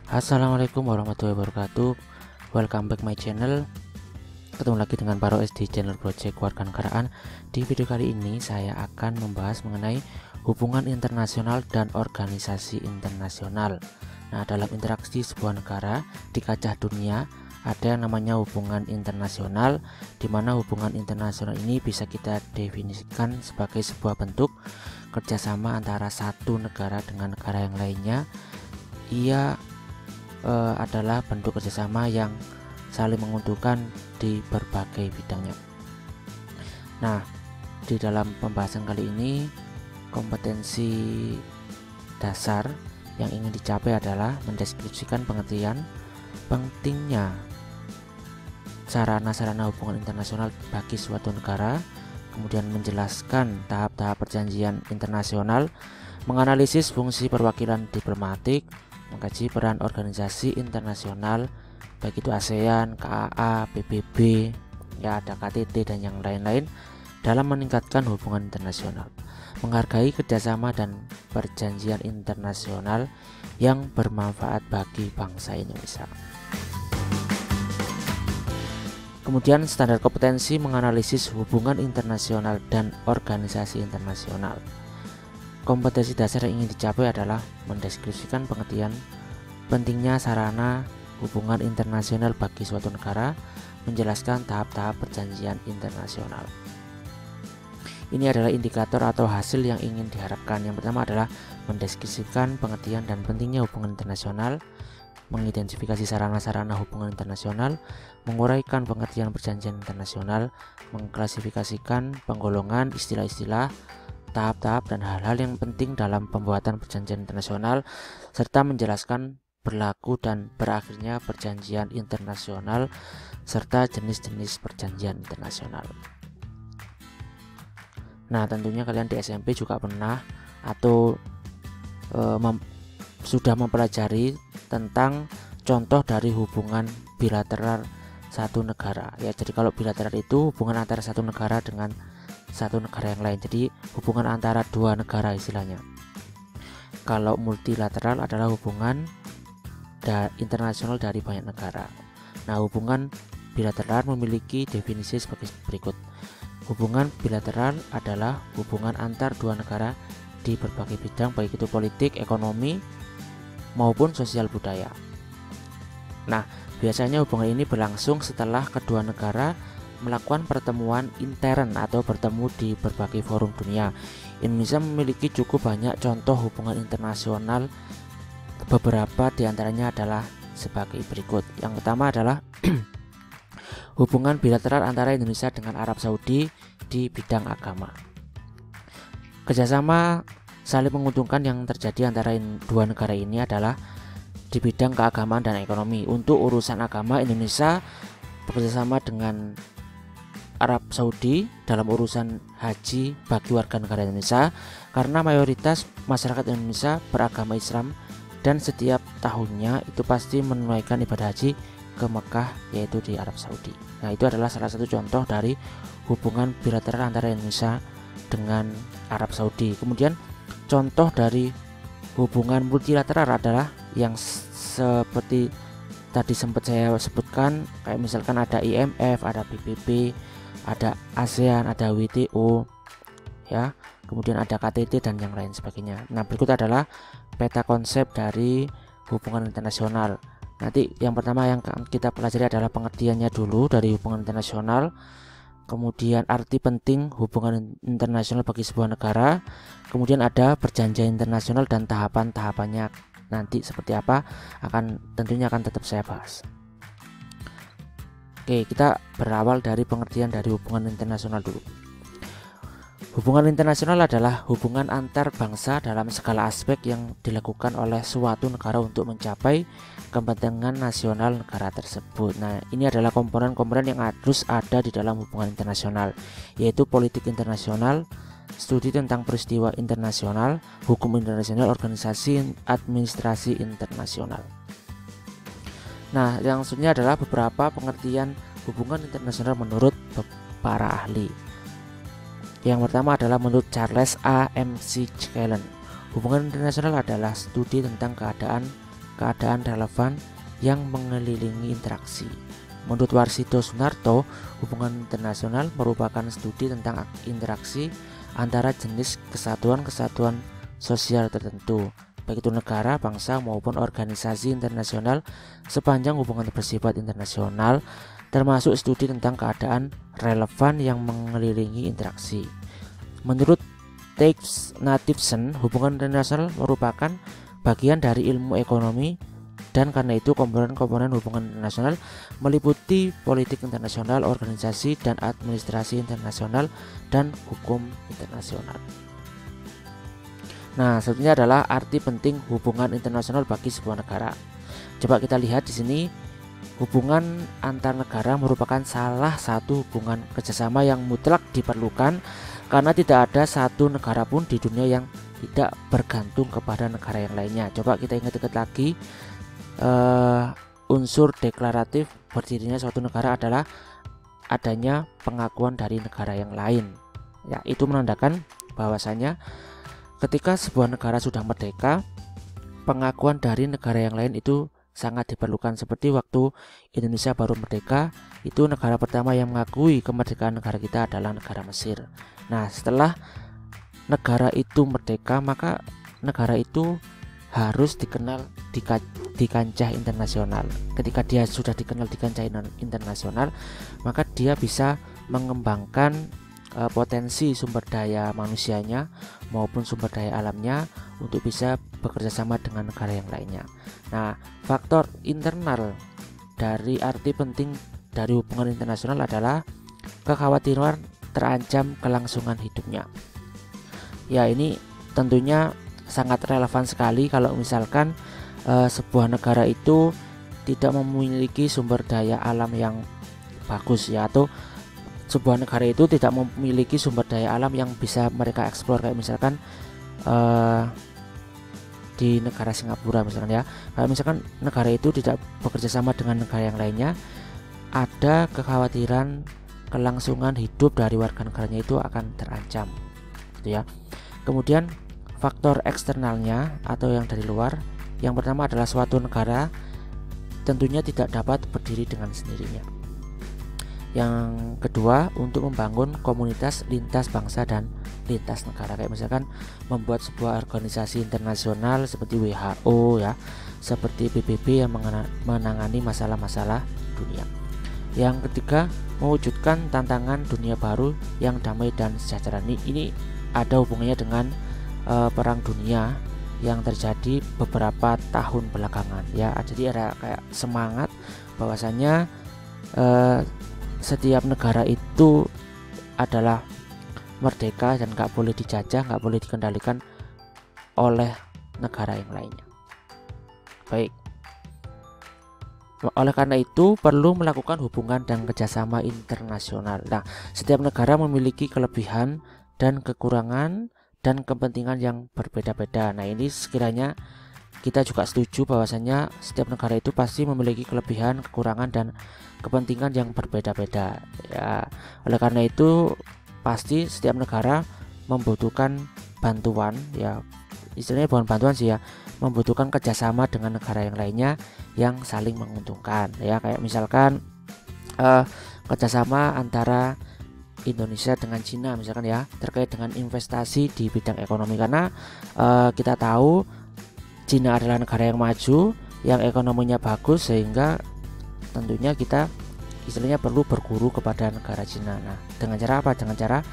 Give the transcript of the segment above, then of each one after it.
Assalamualaikum warahmatullahi wabarakatuh. Welcome back my channel. Ketemu lagi dengan Baroes di channel Project Kewarganegaraan. Di video kali ini saya akan membahas mengenai hubungan internasional dan organisasi internasional. Nah, dalam interaksi sebuah negara di kancah dunia ada yang namanya hubungan internasional, di mana hubungan internasional ini bisa kita definisikan sebagai sebuah bentuk kerjasama antara satu negara dengan negara yang lainnya. Ia adalah bentuk kerjasama yang saling menguntungkan di berbagai bidangnya. Nah, di dalam pembahasan kali ini, kompetensi dasar yang ingin dicapai adalah mendeskripsikan pengertian pentingnya sarana-sarana hubungan internasional bagi suatu negara, kemudian menjelaskan tahap-tahap perjanjian internasional, menganalisis fungsi perwakilan diplomatik, mengkaji peran organisasi internasional baik itu ASEAN, KAA, PBB, ya ada KTT dan yang lain-lain dalam meningkatkan hubungan internasional, menghargai kerjasama dan perjanjian internasional yang bermanfaat bagi bangsa Indonesia. Kemudian standar kompetensi menganalisis hubungan internasional dan organisasi internasional. Kompetensi dasar yang ingin dicapai adalah mendeskripsikan pengertian pentingnya sarana hubungan internasional bagi suatu negara, menjelaskan tahap-tahap perjanjian internasional. Ini adalah indikator atau hasil yang ingin diharapkan. Yang pertama adalah mendeskripsikan pengertian dan pentingnya hubungan internasional, mengidentifikasi sarana-sarana hubungan internasional, menguraikan pengertian perjanjian internasional, mengklasifikasikan penggolongan istilah-istilah, tahap-tahap dan hal-hal yang penting dalam pembuatan perjanjian internasional, serta menjelaskan berlaku dan berakhirnya perjanjian internasional serta jenis-jenis perjanjian internasional. Nah, tentunya kalian di SMP juga pernah atau sudah mempelajari tentang contoh dari hubungan bilateral satu negara. Ya, jadi kalau bilateral itu hubungan antara satu negara dengan satu negara yang lain, jadi hubungan antara dua negara istilahnya. Kalau multilateral adalah hubungan internasional dari banyak negara. Nah, hubungan bilateral memiliki definisi sebagai berikut. Hubungan bilateral adalah hubungan antar dua negara di berbagai bidang, baik itu politik, ekonomi, maupun sosial budaya. Nah, biasanya hubungan ini berlangsung setelah kedua negara melakukan pertemuan intern atau bertemu di berbagai forum dunia. Indonesia memiliki cukup banyak contoh hubungan internasional. Beberapa diantaranya adalah sebagai berikut. Yang pertama adalah hubungan bilateral antara Indonesia dengan Arab Saudi di bidang agama. Kerjasama saling menguntungkan yang terjadi antara dua negara ini adalah di bidang keagamaan dan ekonomi. Untuk urusan agama, Indonesia bekerjasama dengan Arab Saudi dalam urusan haji bagi warga negara Indonesia, karena mayoritas masyarakat Indonesia beragama Islam dan setiap tahunnya itu pasti menunaikan ibadah haji ke Mekah, yaitu di Arab Saudi. Nah, itu adalah salah satu contoh dari hubungan bilateral antara Indonesia dengan Arab Saudi. Kemudian contoh dari hubungan multilateral adalah yang seperti tadi sempat saya sebutkan, kayak misalkan ada IMF, ada PBB, ada ASEAN, ada WTO, ya, kemudian ada KTT dan yang lain sebagainya. Nah, berikut adalah peta konsep dari hubungan internasional. Nanti yang pertama yang kita pelajari adalah pengertiannya dulu dari hubungan internasional, kemudian arti penting hubungan internasional bagi sebuah negara, kemudian ada perjanjian internasional dan tahapan-tahapannya nanti seperti apa tentunya akan tetap saya bahas. Oke, kita berawal dari pengertian dari hubungan internasional dulu. Hubungan internasional adalah hubungan antar bangsa dalam segala aspek yang dilakukan oleh suatu negara untuk mencapai kepentingan nasional negara tersebut. Nah, ini adalah komponen-komponen yang harus ada di dalam hubungan internasional, yaitu politik internasional, studi tentang peristiwa internasional, hukum internasional, organisasi administrasi internasional. Nah, yang selanjutnya adalah beberapa pengertian hubungan internasional menurut para ahli. Yang pertama adalah menurut Charles A. McClellan, hubungan internasional adalah studi tentang keadaan keadaan relevan yang mengelilingi interaksi. Menurut Warsito Sunarto, hubungan internasional merupakan studi tentang interaksi antara jenis kesatuan-kesatuan sosial tertentu, baik itu negara, bangsa maupun organisasi internasional sepanjang hubungan bersifat internasional, termasuk studi tentang keadaan relevan yang mengelilingi interaksi. Menurut Tex Nathanson, hubungan internasional merupakan bagian dari ilmu ekonomi, dan karena itu komponen-komponen hubungan internasional meliputi politik internasional, organisasi dan administrasi internasional, dan hukum internasional. Nah, selanjutnya adalah arti penting hubungan internasional bagi sebuah negara. Coba kita lihat di sini, hubungan antar negara merupakan salah satu hubungan kerjasama yang mutlak diperlukan karena tidak ada satu negara pun di dunia yang tidak bergantung kepada negara yang lainnya. Coba kita ingat-ingat lagi, unsur deklaratif berdirinya suatu negara adalah adanya pengakuan dari negara yang lain. Ya, itu menandakan bahwasanya ketika sebuah negara sudah merdeka, pengakuan dari negara yang lain itu sangat diperlukan. Seperti waktu Indonesia baru merdeka, itu negara pertama yang mengakui kemerdekaan negara kita adalah negara Mesir. Nah, setelah negara itu merdeka, maka negara itu harus dikenal di kancah internasional. Ketika dia sudah dikenal di kancah internasional, maka dia bisa mengembangkan potensi sumber daya manusianya maupun sumber daya alamnya untuk bisa bekerja sama dengan negara yang lainnya. Nah, faktor internal dari arti penting dari hubungan internasional adalah kekhawatiran terancam kelangsungan hidupnya. Ya, ini tentunya sangat relevan sekali kalau misalkan sebuah negara itu tidak memiliki sumber daya alam yang bagus, ya, atau sebuah negara itu tidak memiliki sumber daya alam yang bisa mereka eksplor, kayak misalkan di negara Singapura misalkan, ya. Kalau misalkan negara itu tidak bekerja sama dengan negara yang lainnya, ada kekhawatiran kelangsungan hidup dari warga negaranya itu akan terancam, gitu ya. Kemudian faktor eksternalnya atau yang dari luar, yang pertama adalah suatu negara tentunya tidak dapat berdiri dengan sendirinya. Yang kedua, untuk membangun komunitas lintas bangsa dan lintas negara, kayak misalkan membuat sebuah organisasi internasional seperti WHO, ya, seperti PBB yang menangani masalah-masalah dunia. Yang ketiga, mewujudkan tantangan dunia baru yang damai dan sejahtera. Ini ada hubungannya dengan perang dunia yang terjadi beberapa tahun belakangan, ya. Jadi ada kayak semangat bahwasanya setiap negara itu adalah merdeka dan nggak boleh dijajah, nggak boleh dikendalikan oleh negara yang lainnya. Baik, oleh karena itu perlu melakukan hubungan dan kerjasama internasional. Nah, setiap negara memiliki kelebihan dan kekurangan dan kepentingan yang berbeda-beda. Nah, ini sekiranya kita juga setuju bahwasanya setiap negara itu pasti memiliki kelebihan, kekurangan, dan kepentingan yang berbeda-beda, ya. Oleh karena itu pasti setiap negara membutuhkan bantuan, ya, istilahnya bukan bantuan sih, ya, membutuhkan kerjasama dengan negara yang lainnya yang saling menguntungkan, ya. Kayak misalkan kerjasama antara Indonesia dengan Cina misalkan, ya, terkait dengan investasi di bidang ekonomi, karena kita tahu Cina adalah negara yang maju, yang ekonominya bagus, sehingga tentunya kita istilahnya perlu berguru kepada negara Cina. Nah, dengan cara apa? Dengan cara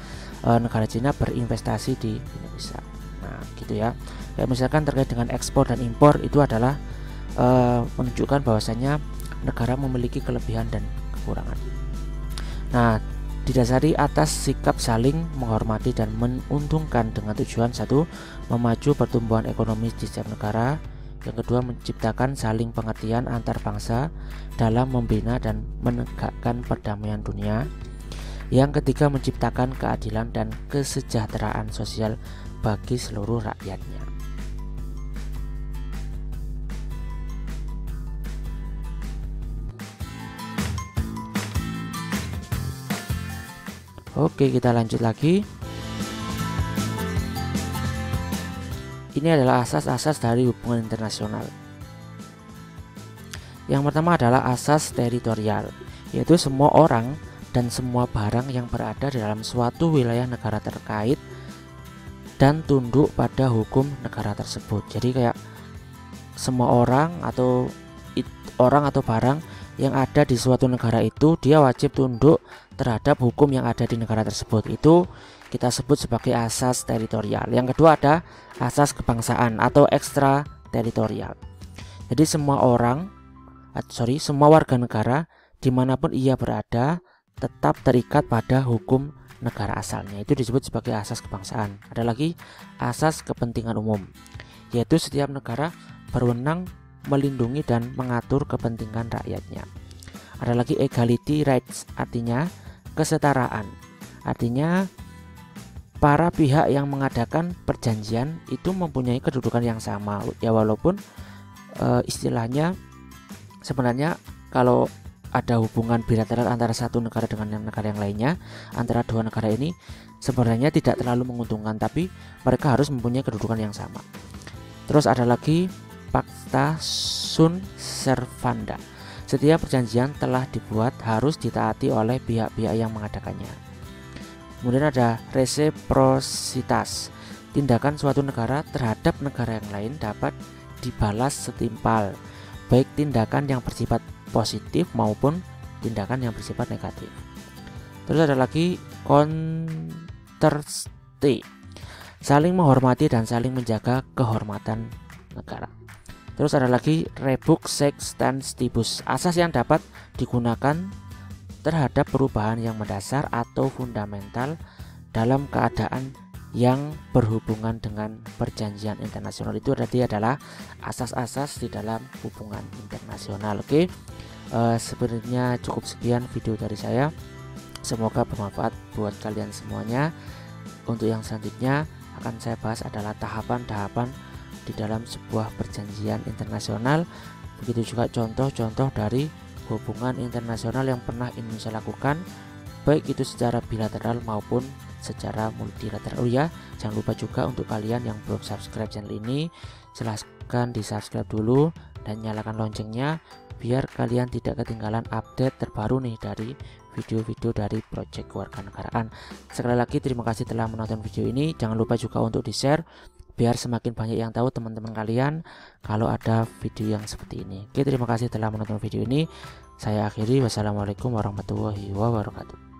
negara Cina berinvestasi di Indonesia. Nah, gitu ya. Kayak misalkan terkait dengan ekspor dan impor, itu adalah menunjukkan bahwasanya negara memiliki kelebihan dan kekurangan. Nah, didasari atas sikap saling menghormati dan menguntungkan dengan tujuan satu, memacu pertumbuhan ekonomi di setiap negara. Yang kedua, menciptakan saling pengertian antar bangsa dalam membina dan menegakkan perdamaian dunia. Yang ketiga, menciptakan keadilan dan kesejahteraan sosial bagi seluruh rakyatnya. Oke, kita lanjut lagi. Ini adalah asas-asas dari hubungan internasional. Yang pertama adalah asas teritorial, yaitu semua orang dan semua barang yang berada di dalam suatu wilayah negara terkait dan tunduk pada hukum negara tersebut. Jadi kayak semua orang atau barang yang ada di suatu negara itu, dia wajib tunduk terhadap hukum yang ada di negara tersebut. Itu kita sebut sebagai asas teritorial. Yang kedua ada asas kebangsaan atau ekstra teritorial. Jadi semua warga negara dimanapun ia berada tetap terikat pada hukum negara asalnya. Itu disebut sebagai asas kebangsaan. Ada lagi asas kepentingan umum, yaitu setiap negara berwenang melindungi dan mengatur kepentingan rakyatnya. Ada lagi equality rights, artinya kesetaraan. Artinya para pihak yang mengadakan perjanjian itu mempunyai kedudukan yang sama. Ya walaupun istilahnya sebenarnya kalau ada hubungan bilateral antara satu negara dengan negara yang lainnya, antara dua negara ini sebenarnya tidak terlalu menguntungkan, tapi mereka harus mempunyai kedudukan yang sama. Terus ada lagi Pacta Sunt Servanda. Setiap perjanjian telah dibuat harus ditaati oleh pihak-pihak yang mengadakannya. Kemudian ada resiprositas. Tindakan suatu negara terhadap negara yang lain dapat dibalas setimpal, baik tindakan yang bersifat positif maupun tindakan yang bersifat negatif. Terus ada lagi counterste, saling menghormati dan saling menjaga kehormatan negara. Terus ada lagi rebus sic stantibus, asas yang dapat digunakan terhadap perubahan yang mendasar atau fundamental dalam keadaan yang berhubungan dengan perjanjian internasional. Itu tadi adalah asas-asas di dalam hubungan internasional. Oke, sebenarnya cukup sekian video dari saya. Semoga bermanfaat buat kalian semuanya. Untuk yang selanjutnya akan saya bahas adalah tahapan-tahapan di dalam sebuah perjanjian internasional. Begitu juga contoh-contoh dari hubungan internasional yang pernah Indonesia lakukan, baik itu secara bilateral maupun secara multilateral. Oh ya, jangan lupa juga untuk kalian yang belum subscribe channel ini, silahkan di subscribe dulu dan nyalakan loncengnya biar kalian tidak ketinggalan update terbaru nih dari video-video dari Project Kewarganegaraan. Sekali lagi terima kasih telah menonton video ini. Jangan lupa juga untuk di share biar semakin banyak yang tahu teman-teman kalian kalau ada video yang seperti ini. Oke, terima kasih telah menonton video ini. Saya akhiri. Wassalamualaikum warahmatullahi wabarakatuh.